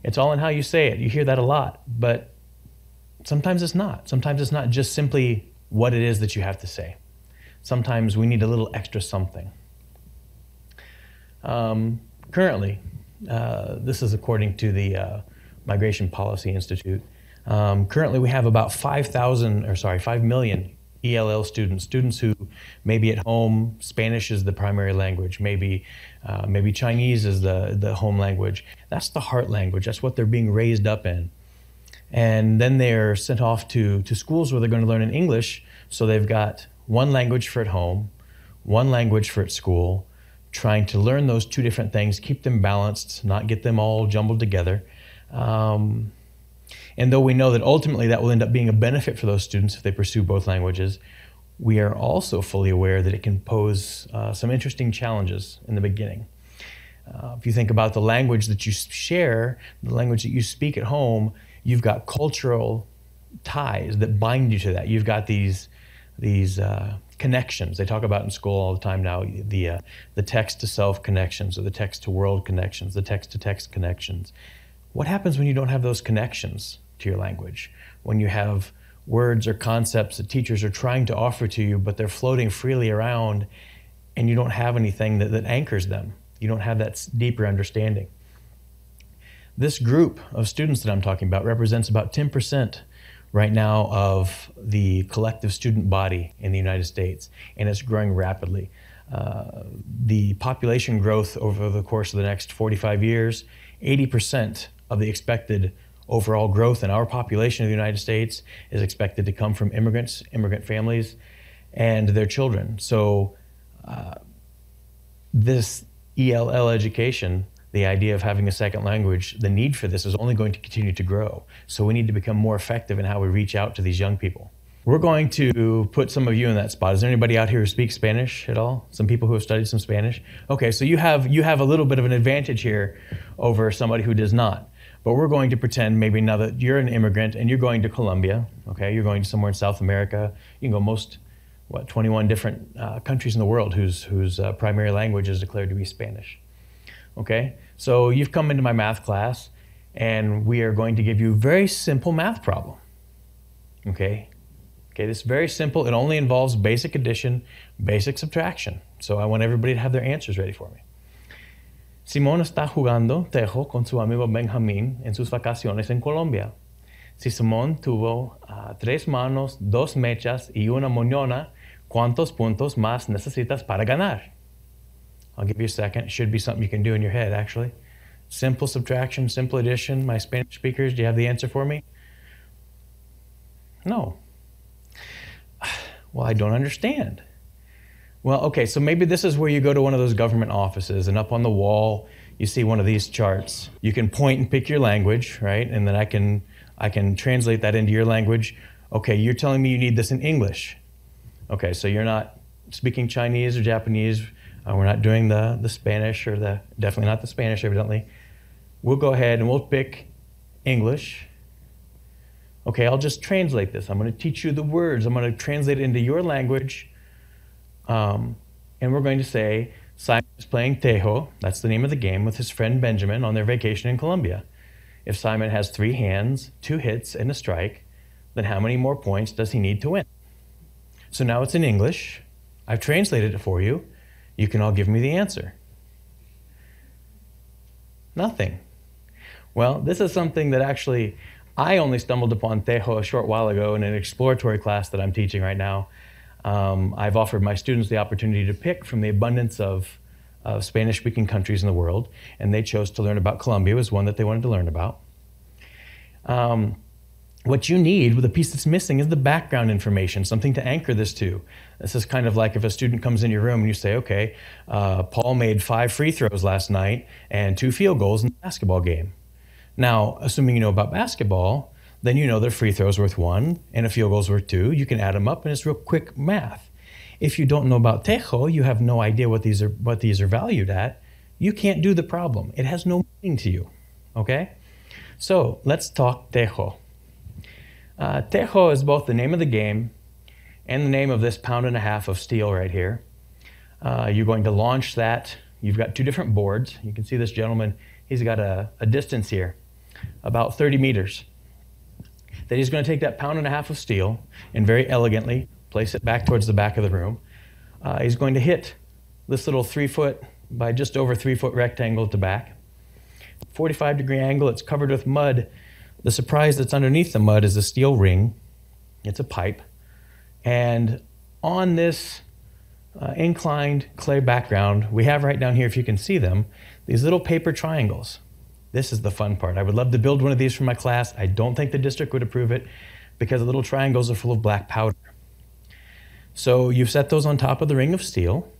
It's all in how you say it. You hear that a lot, but sometimes it's not. Sometimes it's not just simply what it is that you have to say. Sometimes we need a little extra something. Currently, this is according to the Migration Policy Institute. Currently, we have about 5 million ELL students who maybe at home Spanish is the primary language, maybe Chinese is the home language. That's the heart language. That's what they're being raised up in. And then they're sent off to schools where they're going to learn in English. So they've got one language for at home, one language for at school, trying to learn those two different things, keep them balanced, not get them all jumbled together. And though we know that ultimately that will end up being a benefit for those students if they pursue both languages, we are also fully aware that it can pose some interesting challenges in the beginning. If you think about the language that you share, the language that you speak at home, you've got cultural ties that bind you to that. You've got these connections. They talk about in school all the time now, the text-to-self connections or the text-to-world connections, the text-to-text connections. What happens when you don't have those connections to your language? When you have words or concepts that teachers are trying to offer to you, but they're floating freely around and you don't have anything that anchors them. You don't have that deeper understanding. This group of students that I'm talking about represents about 10% right now of the collective student body in the United States, and it's growing rapidly. The population growth over the course of the next 45 years, 80% of the expected overall growth in our population of the United States is expected to come from immigrants, immigrant families, and their children. So this ELL education, the idea of having a second language, the need for this is only going to continue to grow. So we need to become more effective in how we reach out to these young people. We're going to put some of you in that spot. Is there anybody out here who speaks Spanish at all? Some people who have studied some Spanish? Okay, so you have a little bit of an advantage here over somebody who does not. But we're going to pretend maybe now that you're an immigrant and you're going to Colombia, okay? You're going to somewhere in South America. You can go 21 different countries in the world whose primary language is declared to be Spanish. Okay, so you've come into my math class and we are going to give you a very simple math problem. Okay, this is very simple. It only involves basic addition, basic subtraction. So I want everybody to have their answers ready for me. Simón está jugando tejo con su amigo Benjamín en sus vacaciones en Colombia. Si Simón tuvo 3 manos, 2 mechas y una moñona, ¿cuántos puntos más necesitas para ganar? I'll give you a second. It should be something you can do in your head, actually. Simple subtraction, simple addition. My Spanish speakers, do you have the answer for me? No. Well, I don't understand. Well, okay, so maybe this is where you go to one of those government offices and up on the wall, you see one of these charts. You can point and pick your language, right? And then I can translate that into your language. Okay, you're telling me you need this in English. Okay, so you're not speaking Chinese or Japanese. We're not doing the Spanish or definitely not the Spanish, evidently. We'll go ahead and we'll pick English. Okay, I'll just translate this. I'm going to teach you the words. I'm going to translate it into your language. And we're going to say, Simon is playing Tejo, that's the name of the game, with his friend Benjamin on their vacation in Colombia. If Simon has 3 hands, 2 hits, and a strike, then how many more points does he need to win? So now it's in English. I've translated it for you. You can all give me the answer. Nothing. Well, this is something that actually I only stumbled upon Tejo a short while ago in an exploratory class that I'm teaching right now. I've offered my students the opportunity to pick from the abundance of Spanish-speaking countries in the world, and they chose to learn about Colombia. It was one that they wanted to learn about. What you need, with a piece that's missing, is the background information, something to anchor this to. This is kind of like if a student comes in your room and you say, okay, Paul made 5 free throws last night and 2 field goals in the basketball game. Now, assuming you know about basketball, then you know that a free throw is worth 1 and a field goal is worth 2. You can add them up and it's real quick math. If you don't know about Tejo, you have no idea what these are valued at, you can't do the problem. It has no meaning to you, okay? So let's talk Tejo. Tejo is both the name of the game and the name of this 1.5 pounds of steel right here. You're going to launch that. You've got 2 different boards. You can see this gentleman, he's got a distance here. about 30 meters. Then he's going to take that 1.5 pounds of steel and very elegantly place it back towards the back of the room. He's going to hit this little 3-foot by just over 3-foot rectangle at the back. 45-degree angle, it's covered with mud. The surprise that's underneath the mud is a steel ring. It's a pipe. And on this inclined clay background, we have right down here, if you can see them, these little paper triangles. This is the fun part. I would love to build one of these for my class. I don't think the district would approve it because the little triangles are full of black powder. So you set those on top of the ring of steel.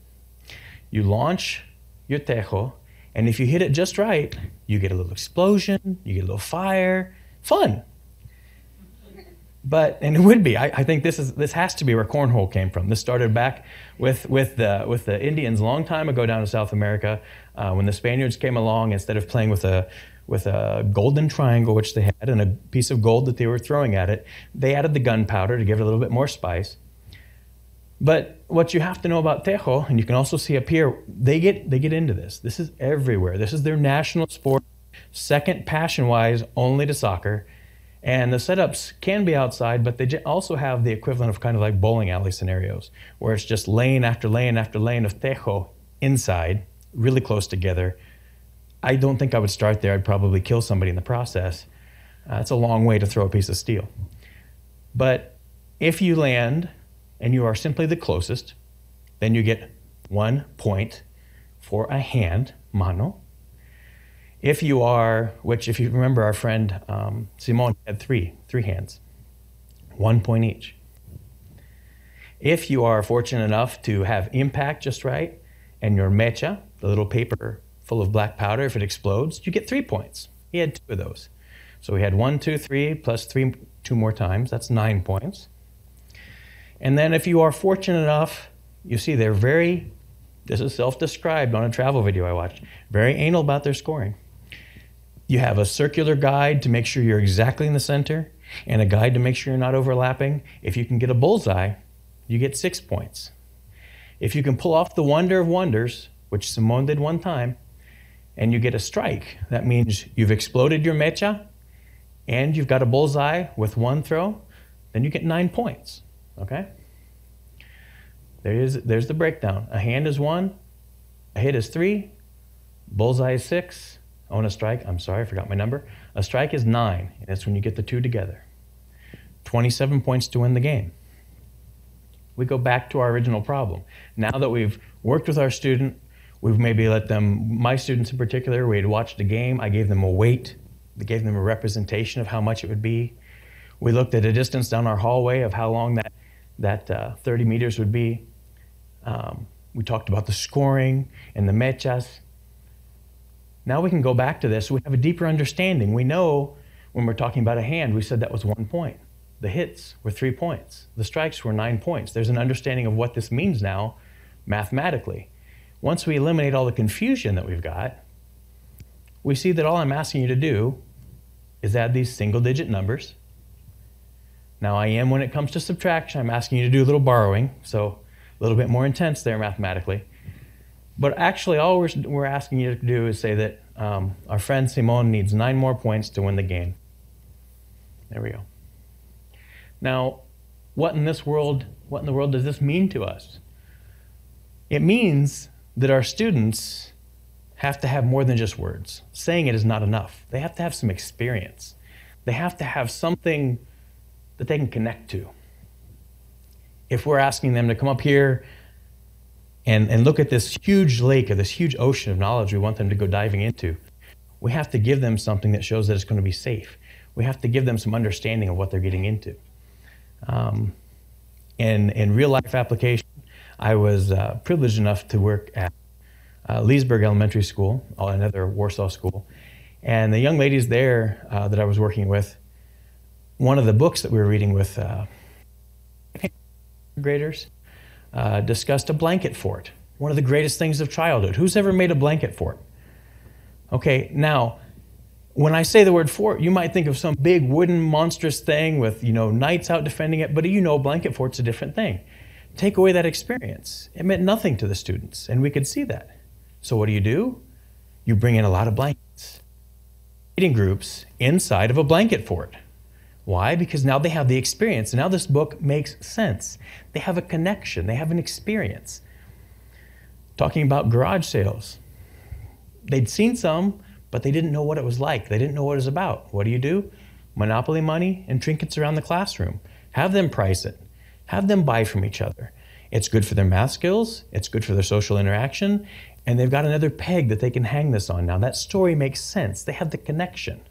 You launch your tejo, and if you hit it just right, you get a little explosion, you get a little fire. Fun. And it would be. I think this has to be where cornhole came from. This started back with the Indians a long time ago down in South America. When the Spaniards came along, instead of playing with a golden triangle, which they had, and a piece of gold that they were throwing at it, they added the gunpowder to give it a little bit more spice. But what you have to know about tejo, and you can also see up here, they get into this. This is everywhere. This is their national sport, second passion-wise only to soccer. And the setups can be outside, but they also have the equivalent of kind of like bowling alley scenarios, where it's just lane after lane after lane of tejo inside, really close together. I don't think I would start there. I'd probably kill somebody in the process. It's a long way to throw a piece of steel. But if you land and you are simply the closest, then you get 1 point for a hand, mano. If you are, which if you remember our friend Simon had three hands, 1 point each. If you are fortunate enough to have impact just right, and your mecha, the little paper full of black powder, if it explodes, you get 3 points. He had 2 of those. So we had 1, 2, 3, plus 3, 2 more times, that's 9 points. And then if you are fortunate enough, you see they're this is self-described on a travel video I watched, very anal about their scoring. You have a circular guide to make sure you're exactly in the center, and a guide to make sure you're not overlapping. If you can get a bullseye, you get 6 points. If you can pull off the wonder of wonders, which Simone did one time, and you get a strike, that means you've exploded your mecha, and you've got a bullseye with 1 throw, then you get 9 points, okay? There's the breakdown. A hand is 1, a hit is 3, bullseye is 6, on a strike, I'm sorry, I forgot my number. A strike is 9, and that's when you get the 2 together. 27 points to win the game. We go back to our original problem. Now that we've worked with our student, we've maybe let them, my students in particular, we had watched a game, I gave them a weight, we gave them a representation of how much it would be. We looked at a distance down our hallway of how long that 30 meters would be. We talked about the scoring and the mechas. Now we can go back to this. We have a deeper understanding. We know when we're talking about a hand, we said that was 1 point. The hits were 3 points. The strikes were 9 points. There's an understanding of what this means now mathematically. Once we eliminate all the confusion that we've got, we see that all I'm asking you to do is add these single-digit numbers. Now when it comes to subtraction, I'm asking you to do a little borrowing, so a little bit more intense there mathematically. But actually, all we're asking you to do is say that our friend Simone needs 9 more points to win the game. There we go. Now, what in the world does this mean to us? It means that our students have to have more than just words. Saying it is not enough. They have to have some experience. They have to have something that they can connect to. If we're asking them to come up here and look at this huge lake or this huge ocean of knowledge we want them to go diving into, we have to give them something that shows that it's going to be safe. We have to give them some understanding of what they're getting into. In real life application, I was privileged enough to work at Leesburg Elementary School, another Warsaw school. And the young ladies there that I was working with, one of the books that we were reading with graders discussed a blanket fort, one of the greatest things of childhood. Who's ever made a blanket fort? Okay, now, when I say the word fort, you might think of some big wooden monstrous thing with, knights out defending it, but a blanket fort's a different thing. Take away that experience. It meant nothing to the students, and we could see that. So what do? You bring in a lot of blankets. reading groups inside of a blanket fort. Why? Because now they have the experience. And now this book makes sense. They have a connection. They have an experience. Talking about garage sales. They'd seen some, but they didn't know what it was like. They didn't know what it was about. What do? Monopoly money and trinkets around the classroom. Have them price it. Have them buy from each other. It's good for their math skills. It's good for their social interaction. And they've got another peg that they can hang this on. Now that story makes sense. They have the connection.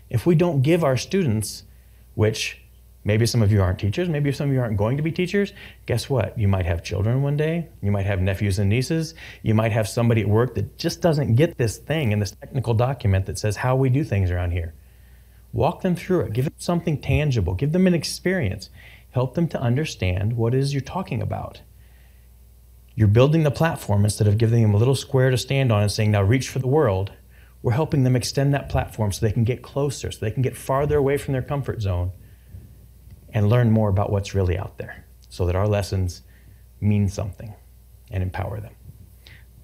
If we don't give our students, which maybe some of you aren't teachers, maybe some of you aren't going to be teachers, guess what? You might have children one day. You might have nephews and nieces. You might have somebody at work that just doesn't get this thing in this technical document that says how we do things around here. Walk them through it. Give them something tangible. Give them an experience. Help them to understand what it is you're talking about. You're building the platform instead of giving them a little square to stand on and saying, now reach for the world. We're helping them extend that platform so they can get closer, so they can get farther away from their comfort zone and learn more about what's really out there so that our lessons mean something and empower them.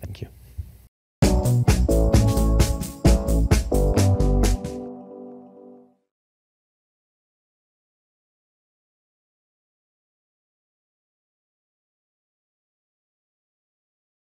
Thank you.